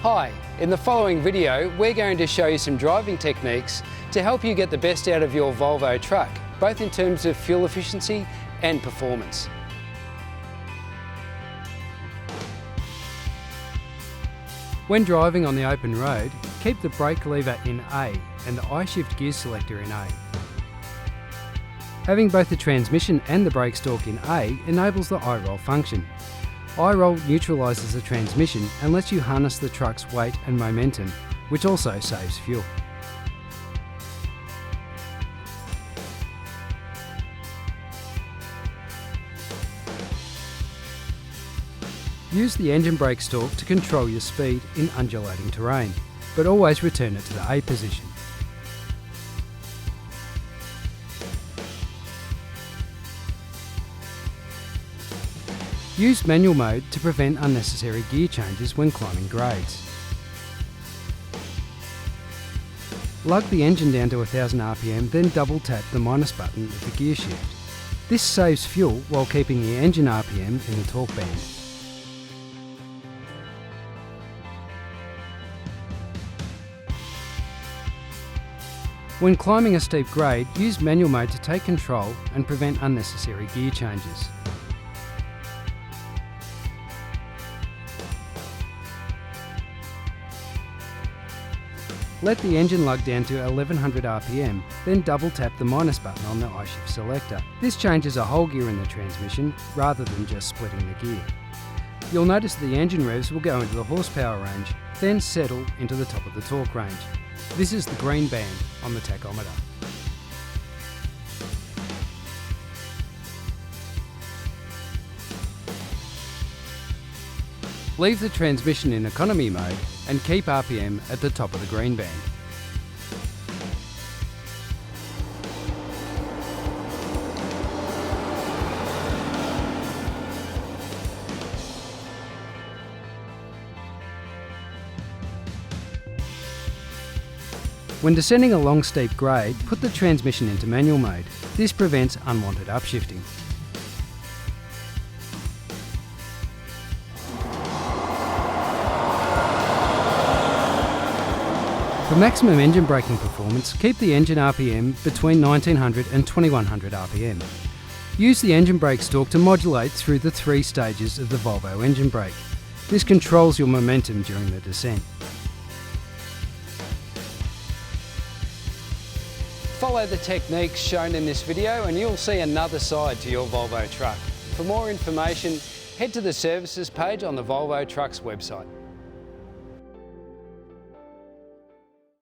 Hi, in the following video we're going to show you some driving techniques to help you get the best out of your Volvo truck, both in terms of fuel efficiency and performance. When driving on the open road, keep the brake lever in A and the I-shift gear selector in A. Having both the transmission and the brake stalk in A enables the I-roll function. I-roll neutralises the transmission and lets you harness the truck's weight and momentum, which also saves fuel. Use the engine brake stalk to control your speed in undulating terrain, but always return it to the A position. Use manual mode to prevent unnecessary gear changes when climbing grades. Lug the engine down to 1000 RPM, then double tap the minus button of the gear shift. This saves fuel while keeping the engine RPM in the torque band. When climbing a steep grade, use manual mode to take control and prevent unnecessary gear changes. Let the engine lug down to 1100 RPM, then double tap the minus button on the I-shift selector. This changes a whole gear in the transmission rather than just splitting the gear. You'll notice the engine revs will go into the horsepower range, then settle into the top of the torque range. This is the green band on the tachometer. Leave the transmission in economy mode and keep RPM at the top of the green band. When descending a long steep grade, put the transmission into manual mode. This prevents unwanted upshifting. For maximum engine braking performance, keep the engine RPM between 1900 and 2100 RPM. Use the engine brake stalk to modulate through the 3 stages of the Volvo engine brake. This controls your momentum during the descent. Follow the techniques shown in this video and you'll see another side to your Volvo truck. For more information, head to the services page on the Volvo Trucks website.